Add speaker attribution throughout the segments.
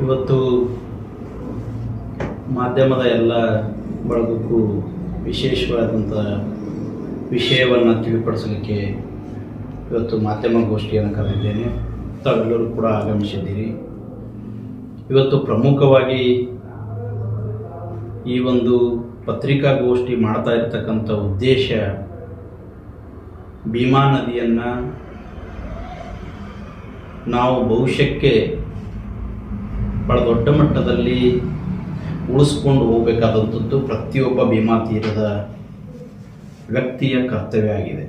Speaker 1: ಇವತ್ತು ಮಾಧ್ಯಮದ ಎಲ್ಲ ಬಳಗಕ್ಕೂ ವಿಶೇಷವಾದಂಥ ವಿಷಯವನ್ನು ತಿಳಿಪಡಿಸಲಿಕ್ಕೆ ಇವತ್ತು ಮಾಧ್ಯಮ ಗೋಷ್ಠಿಯನ್ನು ಕರೆದಿದ್ದೇನೆ. ತಾವೆಲ್ಲರೂ ಕೂಡ ಆಗಮಿಸಿದ್ದೀರಿ. ಇವತ್ತು ಪ್ರಮುಖವಾಗಿ ಈ ಒಂದು ಪತ್ರಿಕಾಗೋಷ್ಠಿ ಮಾಡ್ತಾ ಇರತಕ್ಕಂಥ ಉದ್ದೇಶ ಭೀಮಾ ನದಿಯನ್ನು ನಾವು ಭವಿಷ್ಯಕ್ಕೆ ಭಾಳ ದೊಡ್ಡ ಮಟ್ಟದಲ್ಲಿ ಉಳಿಸ್ಕೊಂಡು ಹೋಗಬೇಕಾದಂಥದ್ದು ಪ್ರತಿಯೊಬ್ಬ ಭೀಮಾ ತೀರದ ವ್ಯಕ್ತಿಯ ಕರ್ತವ್ಯ ಆಗಿದೆ.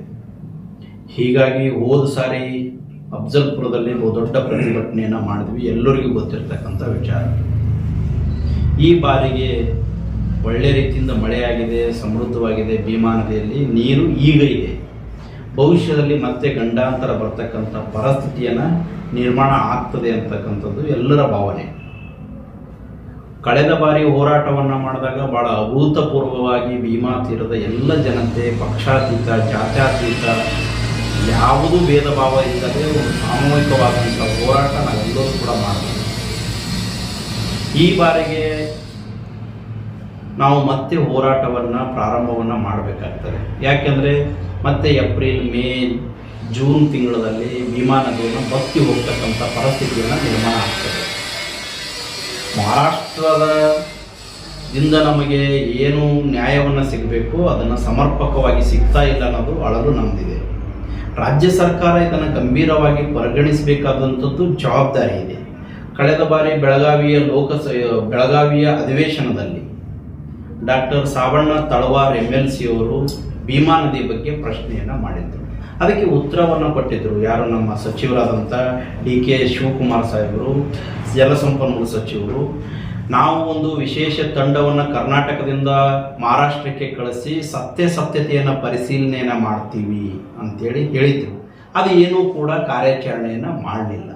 Speaker 1: ಹೀಗಾಗಿ ಹೋದ ಸಾರಿ ಅಫ್ಜಲ್ಪುರದಲ್ಲಿ ದೊಡ್ಡ ಪ್ರತಿಭಟನೆಯನ್ನು ಮಾಡಿದ್ವಿ, ಎಲ್ಲರಿಗೂ ಗೊತ್ತಿರ್ತಕ್ಕಂಥ ವಿಚಾರ. ಈ ಬಾರಿಗೆ ಒಳ್ಳೆ ರೀತಿಯಿಂದ ಮಳೆಯಾಗಿದೆ, ಸಮೃದ್ಧವಾಗಿದೆ. ಭೀಮಾ ನದಿಯಲ್ಲಿ ನೀರು ಈಗ ಇದೆ. ಭವಿಷ್ಯದಲ್ಲಿ ಮತ್ತೆ ಗಂಡಾಂತರ ಬರ್ತಕ್ಕಂಥ ಪರಿಸ್ಥಿತಿಯನ್ನು ನಿರ್ಮಾಣ ಆಗ್ತದೆ ಅಂತಕ್ಕಂಥದ್ದು ಎಲ್ಲರ ಭಾವನೆ. ಕಳೆದ ಬಾರಿ ಹೋರಾಟವನ್ನು ಮಾಡಿದಾಗ ಭಾಳ ಅಭೂತಪೂರ್ವವಾಗಿ ಭೀಮಾ ತೀರದ ಎಲ್ಲ ಜನತೆ ಪಕ್ಷಾತೀತ ಜಾತ್ಯತೀತ ಯಾವುದೂ ಭೇದ ಭಾವ ಇಲ್ಲದೆ ಒಂದು ಸಾಮೂಹಿಕವಾದಂಥ ಹೋರಾಟ ನಾವೆಲ್ಲರೂ ಕೂಡ ಮಾಡ್ತೀವಿ. ಈ ಬಾರಿಗೆ ನಾವು ಮತ್ತೆ ಹೋರಾಟವನ್ನು ಪ್ರಾರಂಭವನ್ನು ಮಾಡಬೇಕಾಗ್ತದೆ. ಯಾಕೆಂದರೆ ಮತ್ತೆ ಏಪ್ರಿಲ್, ಮೇ, ಜೂನ್ ತಿಂಗಳಲ್ಲಿ ಭೀಮಾ ನದಿಯನ್ನು ಬತ್ತಿ ಹೋಗ್ತಕ್ಕಂಥ ಪರಿಸ್ಥಿತಿಯನ್ನು ನಿರ್ಮಾಣ ಆಗ್ತದೆ. ಮಹಾರಾಷ್ಟ್ರದಿಂದ ನಮಗೆ ಏನು ನ್ಯಾಯವನ್ನು ಸಿಗಬೇಕು ಅದನ್ನು ಸಮರ್ಪಕವಾಗಿ ಸಿಗ್ತಾ ಇಲ್ಲ ಅನ್ನೋದು ಅಳಲು ನಮ್ಮದಿದೆ. ರಾಜ್ಯ ಸರ್ಕಾರ ಇದನ್ನು ಗಂಭೀರವಾಗಿ ಪರಿಗಣಿಸಬೇಕಾದಂಥದ್ದು ಜವಾಬ್ದಾರಿ ಇದೆ. ಕಳೆದ ಬಾರಿ ಬೆಳಗಾವಿಯ ಅಧಿವೇಶನದಲ್ಲಿ ಡಾಕ್ಟರ್ ಸಾವಣ್ಣ ತಳವಾರ್ MLC ಅವರು ಭೀಮಾ ನದಿ ಬಗ್ಗೆ ಪ್ರಶ್ನೆಯನ್ನು ಮಾಡಿದರು. ಅದಕ್ಕೆ ಉತ್ತರವನ್ನು ಕೊಟ್ಟಿದ್ದರು ಯಾರು, ನಮ್ಮ ಸಚಿವರಾದಂಥ DK ಶಿವಕುಮಾರ್ ಸಾಹೇಬರು, ಜಲಸಂಪನ್ಮೂಲ ಸಚಿವರು. ನಾವು ಒಂದು ವಿಶೇಷ ತಂಡವನ್ನು ಕರ್ನಾಟಕದಿಂದ ಮಹಾರಾಷ್ಟ್ರಕ್ಕೆ ಕಳಿಸಿ ಸತ್ಯತೆಯನ್ನು ಪರಿಶೀಲನೆಯನ್ನು ಮಾಡ್ತೀವಿ ಅಂತೇಳಿ ಹೇಳಿದರು. ಅದು ಏನೂ ಕೂಡ ಕಾರ್ಯಾಚರಣೆಯನ್ನು ಮಾಡಲಿಲ್ಲ.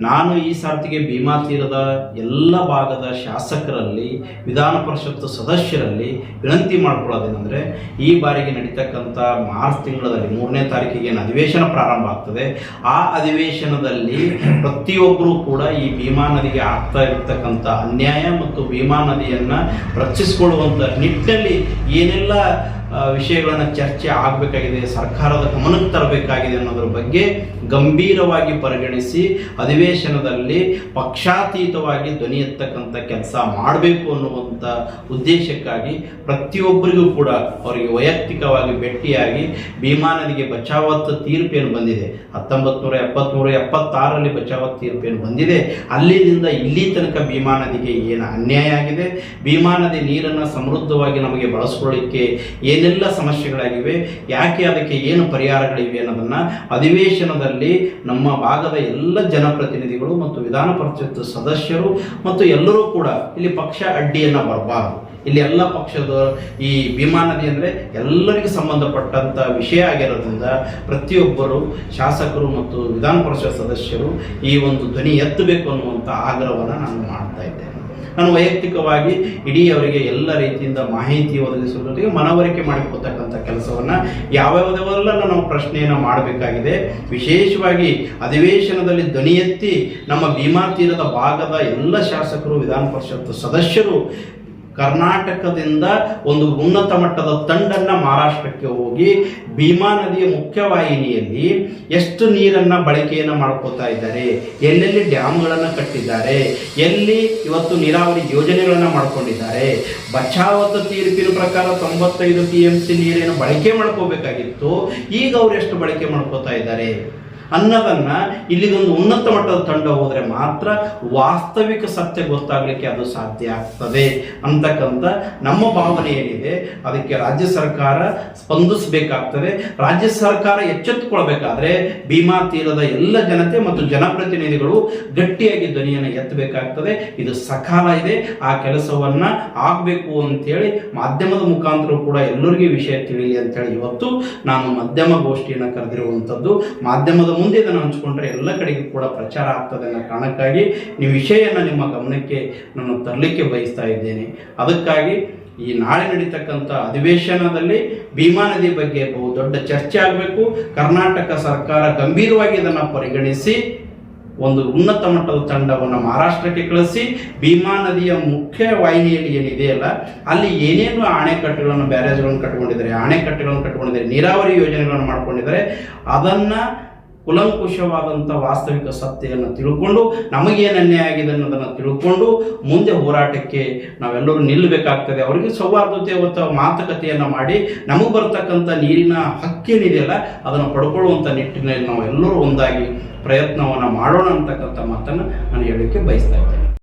Speaker 1: ನಾನು ಈ ಸಾರ್ತಿಗೆ ಭೀಮಾ ತೀರದ ಎಲ್ಲ ಭಾಗದ ಶಾಸಕರಲ್ಲಿ, ವಿಧಾನ ಪರಿಷತ್ತು ಸದಸ್ಯರಲ್ಲಿ ವಿನಂತಿ ಮಾಡ್ಕೊಳ್ಳೋದೇನೆಂದರೆ, ಈ ಬಾರಿಗೆ ನಡೀತಕ್ಕಂಥ ಮಾರ್ಚ್ ತಿಂಗಳಲ್ಲಿ 3ನೇ ತಾರೀಕಿಗೆ ಏನು ಅಧಿವೇಶನ ಪ್ರಾರಂಭ ಆಗ್ತದೆ, ಆ ಅಧಿವೇಶನದಲ್ಲಿ ಪ್ರತಿಯೊಬ್ಬರೂ ಕೂಡ ಈ ಭೀಮಾ ನದಿಗೆ ಆಗ್ತಾ ಇರತಕ್ಕಂಥ ಅನ್ಯಾಯ ಮತ್ತು ಭೀಮಾ ನದಿಯನ್ನು ರಕ್ಷಿಸಿಕೊಳ್ಳುವಂಥ ನಿಟ್ಟಿನಲ್ಲಿ ಏನೆಲ್ಲ ವಿಷಯಗಳನ್ನು ಚರ್ಚೆ ಆಗಬೇಕಾಗಿದೆ, ಸರ್ಕಾರದ ಗಮನಕ್ಕೆ ತರಬೇಕಾಗಿದೆ ಅನ್ನೋದ್ರ ಬಗ್ಗೆ ಗಂಭೀರವಾಗಿ ಪರಿಗಣಿಸಿ ಅಧಿವೇಶನದಲ್ಲಿ ಪಕ್ಷಾತೀತವಾಗಿ ಧ್ವನಿ ಎತ್ತಕ್ಕಂಥ ಕೆಲಸ ಮಾಡಬೇಕು ಅನ್ನುವಂಥ ಉದ್ದೇಶಕ್ಕಾಗಿ ಪ್ರತಿಯೊಬ್ಬರಿಗೂ ಕೂಡ ಅವರಿಗೆ ವೈಯಕ್ತಿಕವಾಗಿ ಭೇಟಿಯಾಗಿ ಭೀಮಾ ನದಿಗೆ ಬಚಾವತ್ ತೀರ್ಪೇನು ಬಂದಿದೆ, 1973-76ರಲ್ಲಿ ಬಚಾವತ್ ತೀರ್ಪೇನು ಬಂದಿದೆ, ಅಲ್ಲಿಂದ ಇಲ್ಲಿ ತನಕ ಭೀಮಾ ನದಿಗೆ ಏನು ಅನ್ಯಾಯ ಆಗಿದೆ, ಭೀಮಾ ನದಿ ನೀರನ್ನು ಸಮೃದ್ಧವಾಗಿ ನಮಗೆ ಬಳಸ್ಕೊಳ್ಳಿಕ್ಕೆ ಏನೆಲ್ಲ ಸಮಸ್ಯೆಗಳಾಗಿವೆ, ಯಾಕೆ ಅದಕ್ಕೆ ಏನು ಪರಿಹಾರಗಳಿವೆ ಅನ್ನೋದನ್ನು ಅಧಿವೇಶನದಲ್ಲಿ ನಮ್ಮ ಭಾಗದ ಎಲ್ಲ ಜನಪ್ರತಿನಿಧಿಗಳು ಮತ್ತು ವಿಧಾನ ಪರಿಷತ್ ಸದಸ್ಯರು ಮತ್ತು ಎಲ್ಲರೂ ಕೂಡ, ಇಲ್ಲಿ ಪಕ್ಷ ಅಡ್ಡಿಯನ್ನು ಬರಬಾರದು. ಇಲ್ಲಿ ಎಲ್ಲ ಪಕ್ಷದ ಈ ಭೀಮಾ ನದಿ ಅಂದರೆ ಎಲ್ಲರಿಗೂ ಸಂಬಂಧಪಟ್ಟಂಥ ವಿಷಯ ಆಗಿರೋದ್ರಿಂದ ಪ್ರತಿಯೊಬ್ಬರು ಶಾಸಕರು ಮತ್ತು ವಿಧಾನ ಪರಿಷತ್ ಸದಸ್ಯರು ಈ ಒಂದು ಧ್ವನಿ ಎತ್ತಬೇಕು ಅನ್ನುವಂಥ ಆಗ್ರಹವನ್ನು ನಾನು ಮಾಡ್ತಾ ಇದ್ದೇನೆ. ನಾನು ವೈಯಕ್ತಿಕವಾಗಿ ಇಡೀ ಅವರಿಗೆ ಎಲ್ಲ ರೀತಿಯಿಂದ ಮಾಹಿತಿ ಒದಗಿಸುವುದಕ್ಕೆ ಮನವರಿಕೆ ಮಾಡಿಕೊಳ್ತಕ್ಕಂಥ ಕೆಲಸವನ್ನು ಯಾವ್ಯಾವುದೆಲ್ಲ ನಾವು ಪ್ರಶ್ನೆಯನ್ನು ಮಾಡಬೇಕಾಗಿದೆ. ವಿಶೇಷವಾಗಿ ಅಧಿವೇಶನದಲ್ಲಿ ಧ್ವನಿ ಎತ್ತಿ ನಮ್ಮ ಭೀಮಾ ತೀರದ ಭಾಗದ ಎಲ್ಲ ಶಾಸಕರು, ವಿಧಾನ ಪರಿಷತ್ ಸದಸ್ಯರು ಕರ್ನಾಟಕದಿಂದ ಒಂದು ಉನ್ನತ ಮಟ್ಟದ ತಂಡನ್ನು ಮಹಾರಾಷ್ಟ್ರಕ್ಕೆ ಹೋಗಿ ಭೀಮಾ ನದಿಯ ಮುಖ್ಯವಾಹಿನಿಯಲ್ಲಿ ಎಷ್ಟು ನೀರನ್ನು ಬಳಕೆಯನ್ನು ಮಾಡ್ಕೋತಾ ಇದ್ದಾರೆ, ಎಲ್ಲೆಲ್ಲಿ ಡ್ಯಾಮ್ಗಳನ್ನು ಕಟ್ಟಿದ್ದಾರೆ, ಎಲ್ಲಿ ಇವತ್ತು ನೀರಾವರಿ ಯೋಜನೆಗಳನ್ನು ಮಾಡ್ಕೊಂಡಿದ್ದಾರೆ, ಬಚಾವತ್ ತೀರ್ಪಿನ ಪ್ರಕಾರ 95 TMC ನೀರೇನು ಬಳಕೆ ಮಾಡ್ಕೋಬೇಕಾಗಿತ್ತು, ಈಗ ಅವರು ಎಷ್ಟು ಬಳಕೆ ಮಾಡ್ಕೋತಾ ಇದ್ದಾರೆ ಅನ್ನೋದನ್ನ ಇಲ್ಲಿಗೊಂದು ಉನ್ನತ ಮಟ್ಟದ ತಂಡ ಹೋದರೆ ಮಾತ್ರ ವಾಸ್ತವಿಕ ಸತ್ಯ ಗೊತ್ತಾಗಲಿಕ್ಕೆ ಅದು ಸಾಧ್ಯ ಆಗ್ತದೆ ಅಂತಕ್ಕಂಥ ನಮ್ಮ ಭಾವನೆ ಏನಿದೆ. ಅದಕ್ಕೆ ರಾಜ್ಯ ಸರ್ಕಾರ ಸ್ಪಂದಿಸಬೇಕಾಗ್ತದೆ. ರಾಜ್ಯ ಸರ್ಕಾರ ಎಚ್ಚೆತ್ತುಕೊಳ್ಬೇಕಾದ್ರೆ ಭೀಮಾ ತೀರದ ಎಲ್ಲ ಜನತೆ ಮತ್ತು ಜನಪ್ರತಿನಿಧಿಗಳು ಗಟ್ಟಿಯಾಗಿ ಧ್ವನಿಯನ್ನು ಎತ್ತಬೇಕಾಗ್ತದೆ. ಇದು ಸಕಾಲ ಇದೆ, ಆ ಕೆಲಸವನ್ನ ಆಗಬೇಕು ಅಂತೇಳಿ ಮಾಧ್ಯಮದ ಮುಖಾಂತರ ಕೂಡ ಎಲ್ಲರಿಗೂ ವಿಷಯ ತಿಳಿಯಲಿ ಅಂತೇಳಿ ಇವತ್ತು ನಾನು ಮಾಧ್ಯಮ ಗೋಷ್ಠಿಯನ್ನು ಕರೆದಿರುವಂಥದ್ದು. ಮಾಧ್ಯಮದ ಮುಂದೆ ಇದನ್ನು ಹಂಚಿಕೊಂಡ್ರೆ ಎಲ್ಲ ಕಡೆಗೂ ಕೂಡ ಪ್ರಚಾರ ಆಗ್ತದೆ ಅನ್ನೋ ಕಾರಣಕ್ಕಾಗಿ ಈ ವಿಷಯವನ್ನು ನಿಮ್ಮ ಗಮನಕ್ಕೆ ನಾನು ತರಲಿಕ್ಕೆ ಬಯಸ್ತಾ ಇದ್ದೇನೆ. ಅದಕ್ಕಾಗಿ ಈ ನಾಳೆ ನಡೀತಕ್ಕಂಥ ಅಧಿವೇಶನದಲ್ಲಿ ಭೀಮಾ ನದಿ ಬಗ್ಗೆ ಬಹು ದೊಡ್ಡ ಚರ್ಚೆ ಆಗಬೇಕು. ಕರ್ನಾಟಕ ಸರ್ಕಾರ ಗಂಭೀರವಾಗಿ ಇದನ್ನು ಪರಿಗಣಿಸಿ ಒಂದು ಉನ್ನತ ಮಟ್ಟದ ತಂಡವನ್ನು ಮಹಾರಾಷ್ಟ್ರಕ್ಕೆ ಕಳಿಸಿ ಭೀಮಾ ನದಿಯ ಮುಖ್ಯ ವಾಹಿನಿಯಲ್ಲಿ ಏನಿದೆಯಲ್ಲ ಅಲ್ಲಿ ಏನೇನು ಅಣೆಕಟ್ಟುಗಳನ್ನು ಬ್ಯಾರೇಜ್ಗಳನ್ನು ಕಟ್ಟಿಕೊಂಡಿದ್ದಾರೆ, ಅಣೆಕಟ್ಟುಗಳನ್ನು ಕಟ್ಟಿಕೊಂಡಿದ್ದಾರೆ, ನೀರಾವರಿ ಯೋಜನೆಗಳನ್ನು ಮಾಡ್ಕೊಂಡಿದ್ದಾರೆ, ಅದನ್ನು ಕುಲಂಕುಷವಾದಂಥ ವಾಸ್ತವಿಕ ಸತ್ಯವನ್ನು ತಿಳ್ಕೊಂಡು ನಮಗೇನು ಅನ್ಯಾಯ ಆಗಿದೆ ಅನ್ನೋದನ್ನು ತಿಳ್ಕೊಂಡು ಮುಂದೆ ಹೋರಾಟಕ್ಕೆ ನಾವೆಲ್ಲರೂ ನಿಲ್ಲಬೇಕಾಗ್ತದೆ. ಅವರಿಗೆ ಸೌಹಾರ್ದತೆ ಮತ್ತು ಮಾತುಕತೆಯನ್ನು ಮಾಡಿ ನಮಗೆ ಬರ್ತಕ್ಕಂಥ ನೀರಿನ ಹಕ್ಕೇನಿದೆಯಲ್ಲ ಅದನ್ನು ಪಡ್ಕೊಳ್ಳುವಂಥ ನಿಟ್ಟಿನಲ್ಲಿ ನಾವು ಎಲ್ಲರೂ ಒಂದಾಗಿ ಪ್ರಯತ್ನವನ್ನು ಮಾಡೋಣ ಅಂತಕ್ಕಂಥ ಮಾತನ್ನು ನಾನು ಹೇಳೋಕ್ಕೆ ಬಯಸ್ತಾ ಇದ್ದೇನೆ.